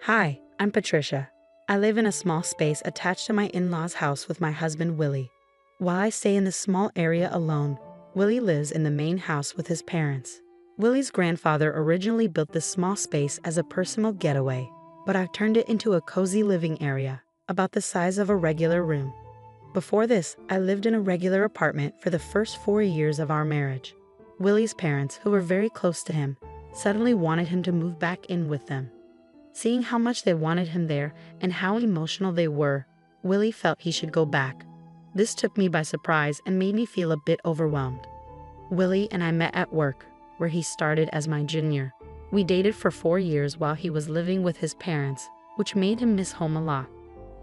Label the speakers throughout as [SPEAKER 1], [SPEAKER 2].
[SPEAKER 1] Hi, I'm Patricia. I live in a small space attached to my in-laws' house with my husband Willie. While I stay in this small area alone, Willie lives in the main house with his parents. Willie's grandfather originally built this small space as a personal getaway, but I've turned it into a cozy living area, about the size of a regular room. Before this, I lived in a regular apartment for the first 4 years of our marriage. Willie's parents, who were very close to him, suddenly wanted him to move back in with them. Seeing how much they wanted him there and how emotional they were, Willie felt he should go back. This took me by surprise and made me feel a bit overwhelmed. Willie and I met at work, where he started as my junior. We dated for 4 years while he was living with his parents, which made him miss home a lot.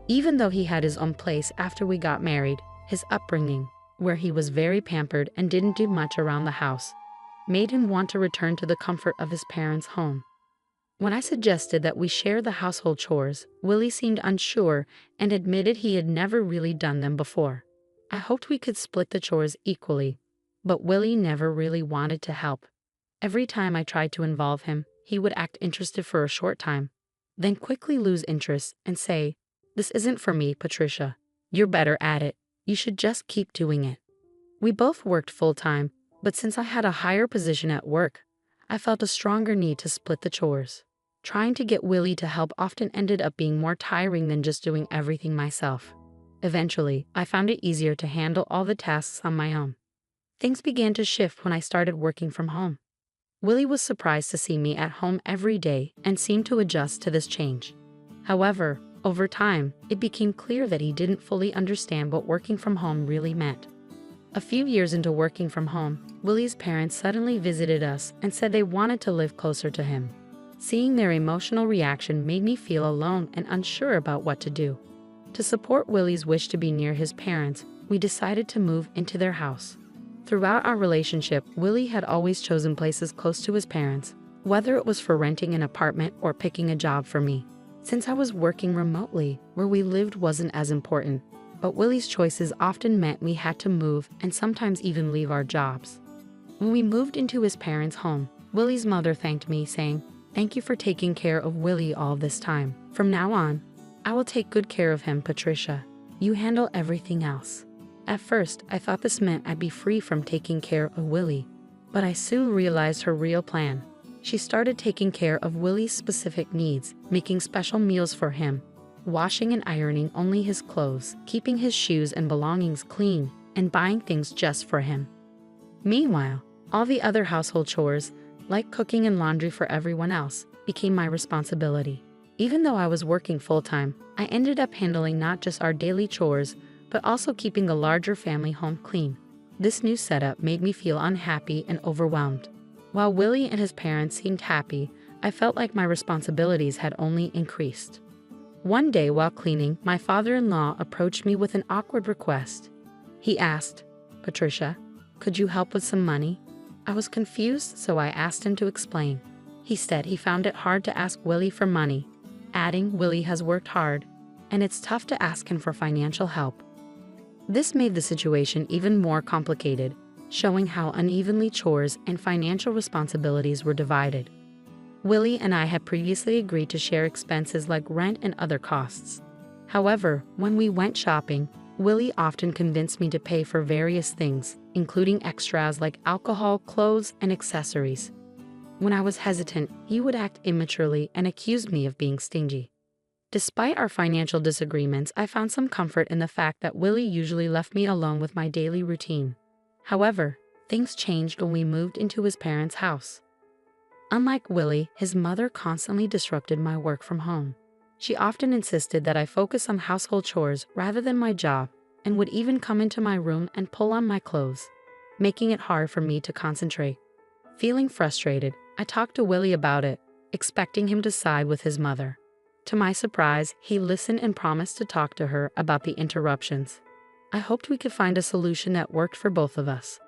[SPEAKER 1] Even though he had his own place after we got married, his upbringing, where he was very pampered and didn't do much around the house, made him want to return to the comfort of his parents' home. When I suggested that we share the household chores, Willie seemed unsure and admitted he had never really done them before. I hoped we could split the chores equally, but Willie never really wanted to help. Every time I tried to involve him, he would act interested for a short time, then quickly lose interest and say, "This isn't for me, Patricia. You're better at it. You should just keep doing it." We both worked full-time, but since I had a higher position at work, I felt a stronger need to split the chores. Trying to get Willie to help often ended up being more tiring than just doing everything myself. Eventually, I found it easier to handle all the tasks on my own. Things began to shift when I started working from home. Willie was surprised to see me at home every day and seemed to adjust to this change. However, over time, it became clear that he didn't fully understand what working from home really meant. A few years into working from home, Willie's parents suddenly visited us and said they wanted to live closer to him. Seeing their emotional reaction made me feel alone and unsure about what to do. To support Willie's wish to be near his parents, we decided to move into their house. Throughout our relationship, Willie had always chosen places close to his parents, whether it was for renting an apartment or picking a job for me. Since I was working remotely, where we lived wasn't as important, but Willie's choices often meant we had to move and sometimes even leave our jobs. When we moved into his parents' home, Willie's mother thanked me, saying, "Thank you for taking care of Willie all this time. From now on, I will take good care of him, Patricia. You handle everything else." At first, I thought this meant I'd be free from taking care of Willie, but I soon realized her real plan. She started taking care of Willie's specific needs, making special meals for him, washing and ironing only his clothes, keeping his shoes and belongings clean, and buying things just for him. Meanwhile, all the other household chores, like cooking and laundry for everyone else, became my responsibility. Even though I was working full-time, I ended up handling not just our daily chores, but also keeping a larger family home clean. This new setup made me feel unhappy and overwhelmed. While Willie and his parents seemed happy, I felt like my responsibilities had only increased. One day while cleaning, my father-in-law approached me with an awkward request. He asked, "Patricia, could you help with some money?" I was confused, so I asked him to explain. He said he found it hard to ask Willie for money, adding, "Willie has worked hard, and it's tough to ask him for financial help." This made the situation even more complicated, showing how unevenly chores and financial responsibilities were divided. Willie and I had previously agreed to share expenses like rent and other costs. However, when we went shopping, Willie often convinced me to pay for various things, including extras like alcohol, clothes, and accessories. When I was hesitant, he would act immaturely and accuse me of being stingy. Despite our financial disagreements, I found some comfort in the fact that Willie usually left me alone with my daily routine. However, things changed when we moved into his parents' house. Unlike Willie, his mother constantly disrupted my work from home. She often insisted that I focus on household chores rather than my job, and would even come into my room and pull on my clothes, making it hard for me to concentrate. Feeling frustrated, I talked to Willie about it, expecting him to side with his mother. To my surprise, he listened and promised to talk to her about the interruptions. I hoped we could find a solution that worked for both of us.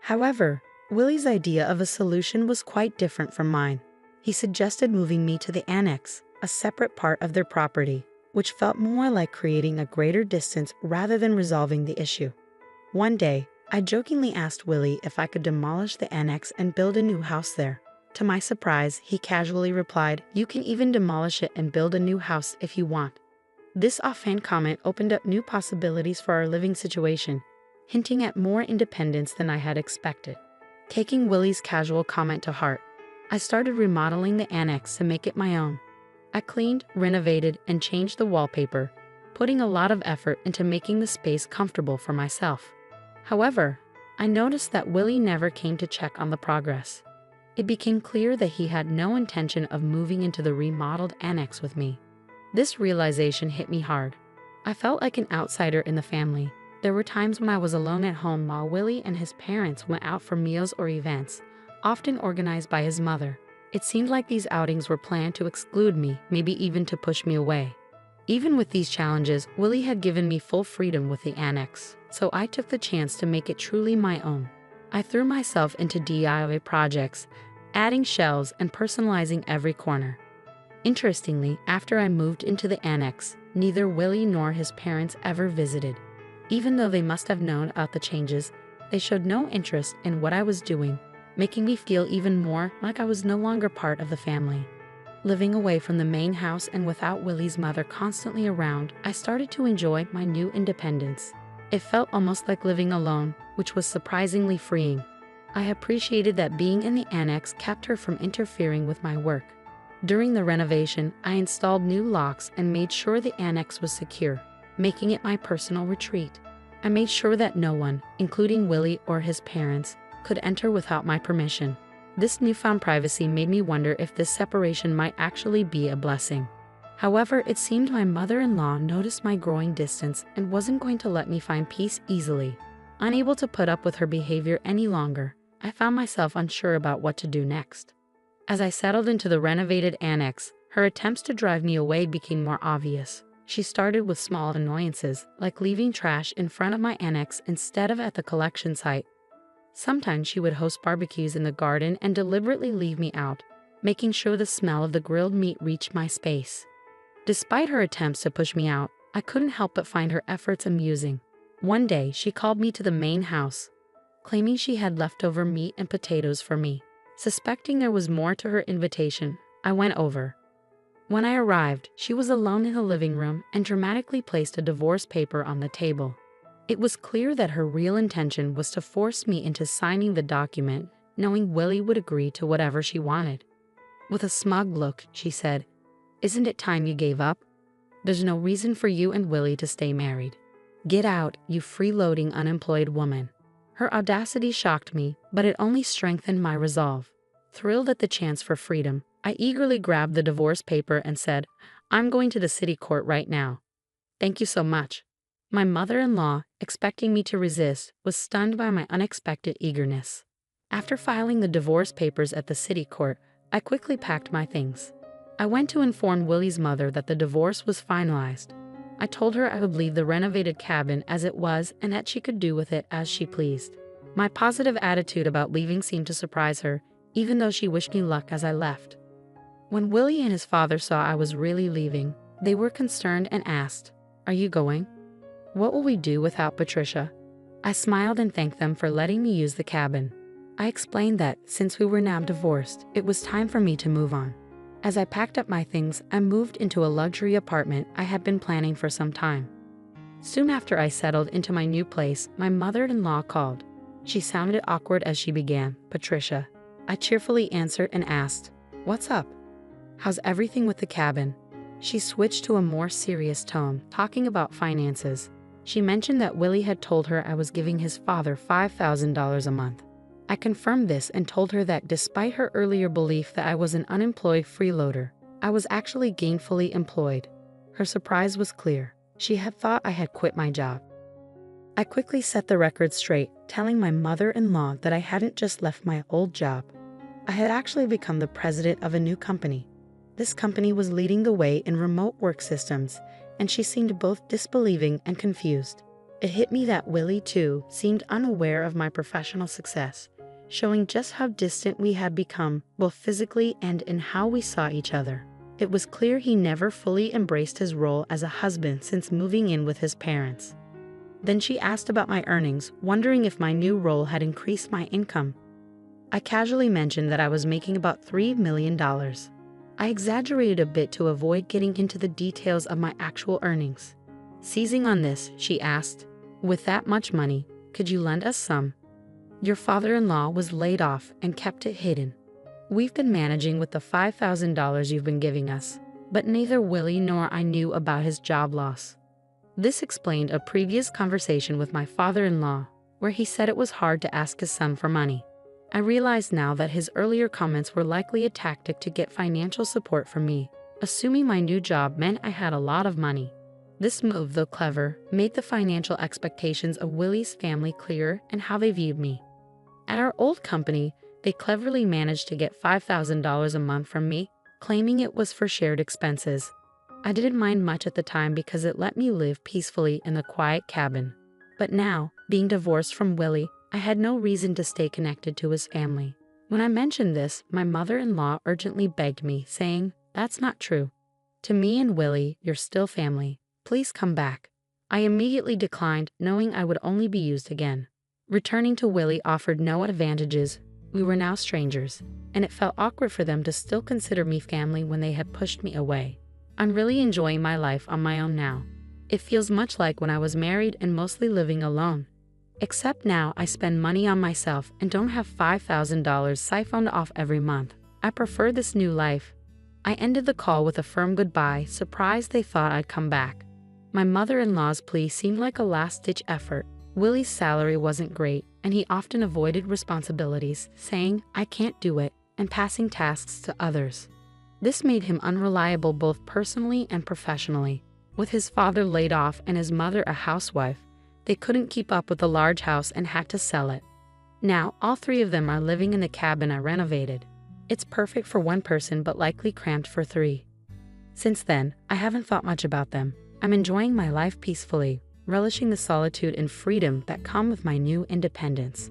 [SPEAKER 1] However, Willie's idea of a solution was quite different from mine. He suggested moving me to the annex, a separate part of their property, which felt more like creating a greater distance rather than resolving the issue. One day, I jokingly asked Willie if I could demolish the annex and build a new house there. To my surprise, he casually replied, "You can even demolish it and build a new house if you want." This offhand comment opened up new possibilities for our living situation, hinting at more independence than I had expected. Taking Willie's casual comment to heart, I started remodeling the annex to make it my own. I cleaned, renovated, and changed the wallpaper, putting a lot of effort into making the space comfortable for myself. However, I noticed that Willie never came to check on the progress. It became clear that he had no intention of moving into the remodeled annex with me. This realization hit me hard. I felt like an outsider in the family. There were times when I was alone at home while Willie and his parents went out for meals or events, often organized by his mother. It seemed like these outings were planned to exclude me, maybe even to push me away. Even with these challenges, Willie had given me full freedom with the annex, so I took the chance to make it truly my own. I threw myself into DIY projects, adding shelves and personalizing every corner. Interestingly, after I moved into the annex, neither Willie nor his parents ever visited. Even though they must have known about the changes, they showed no interest in what I was doing, making me feel even more like I was no longer part of the family. Living away from the main house and without Willie's mother constantly around, I started to enjoy my new independence. It felt almost like living alone, which was surprisingly freeing. I appreciated that being in the annex kept her from interfering with my work. During the renovation, I installed new locks and made sure the annex was secure, making it my personal retreat. I made sure that no one, including Willie or his parents, could enter without my permission. This newfound privacy made me wonder if this separation might actually be a blessing. However, it seemed my mother-in-law noticed my growing distance and wasn't going to let me find peace easily. Unable to put up with her behavior any longer, I found myself unsure about what to do next. As I settled into the renovated annex, her attempts to drive me away became more obvious. She started with small annoyances, like leaving trash in front of my annex instead of at the collection site. Sometimes she would host barbecues in the garden and deliberately leave me out, making sure the smell of the grilled meat reached my space. Despite her attempts to push me out, I couldn't help but find her efforts amusing. One day, she called me to the main house, claiming she had leftover meat and potatoes for me. Suspecting there was more to her invitation, I went over. When I arrived, she was alone in the living room and dramatically placed a divorce paper on the table. It was clear that her real intention was to force me into signing the document, knowing Willie would agree to whatever she wanted. With a smug look, she said, "Isn't it time you gave up? There's no reason for you and Willie to stay married. Get out, you freeloading unemployed woman." Her audacity shocked me, but it only strengthened my resolve. Thrilled at the chance for freedom, I eagerly grabbed the divorce paper and said, "I'm going to the city court right now. Thank you so much." My mother-in-law, expecting me to resist, was stunned by my unexpected eagerness. After filing the divorce papers at the city court, I quickly packed my things. I went to inform Willie's mother that the divorce was finalized. I told her I would leave the renovated cabin as it was and that she could do with it as she pleased. My positive attitude about leaving seemed to surprise her, even though she wished me luck as I left. When Willie and his father saw I was really leaving, they were concerned and asked, "Are you going? What will we do without Patricia?" I smiled and thanked them for letting me use the cabin. I explained that, since we were now divorced, it was time for me to move on. As I packed up my things, I moved into a luxury apartment I had been planning for some time. Soon after I settled into my new place, my mother-in-law called. She sounded awkward as she began, "Patricia." I cheerfully answered and asked, "What's up? How's everything with the cabin?" She switched to a more serious tone, talking about finances. She mentioned that Willie had told her I was giving his father $5,000 a month. I confirmed this and told her that despite her earlier belief that I was an unemployed freeloader, I was actually gainfully employed. Her surprise was clear. She had thought I had quit my job. I quickly set the record straight, telling my mother-in-law that I hadn't just left my old job. I had actually become the president of a new company. This company was leading the way in remote work systems, and she seemed both disbelieving and confused. It hit me that Willie, too, seemed unaware of my professional success, showing just how distant we had become, both physically and in how we saw each other. It was clear he never fully embraced his role as a husband since moving in with his parents. Then she asked about my earnings, wondering if my new role had increased my income. I casually mentioned that I was making about $3 million. I exaggerated a bit to avoid getting into the details of my actual earnings. Seizing on this, she asked, "With that much money, could you lend us some? Your father-in-law was laid off and kept it hidden. We've been managing with the $5,000 you've been giving us, but neither Willie nor I knew about his job loss." This explained a previous conversation with my father-in-law, where he said it was hard to ask his son for money. I realized now that his earlier comments were likely a tactic to get financial support from me, assuming my new job meant I had a lot of money. This move, though clever, made the financial expectations of Willie's family clearer and how they viewed me. At our old company, they cleverly managed to get $5,000 a month from me, claiming it was for shared expenses. I didn't mind much at the time because it let me live peacefully in a quiet cabin. But now, being divorced from Willie, I had no reason to stay connected to his family. When I mentioned this, my mother-in-law urgently begged me, saying, "That's not true. To me and Willie, you're still family. Please come back." I immediately declined, knowing I would only be used again. Returning to Willie offered no advantages. We were now strangers, and it felt awkward for them to still consider me family when they had pushed me away. I'm really enjoying my life on my own now. It feels much like when I was married and mostly living alone. Except now I spend money on myself and don't have $5,000 siphoned off every month. I prefer this new life. I ended the call with a firm goodbye, surprised they thought I'd come back. My mother-in-law's plea seemed like a last-ditch effort. Willie's salary wasn't great, and he often avoided responsibilities, saying, "I can't do it," and passing tasks to others. This made him unreliable both personally and professionally. With his father laid off and his mother a housewife, they couldn't keep up with the large house and had to sell it. Now, all three of them are living in the cabin I renovated. It's perfect for one person but likely cramped for three. Since then, I haven't thought much about them. I'm enjoying my life peacefully, relishing the solitude and freedom that come with my new independence.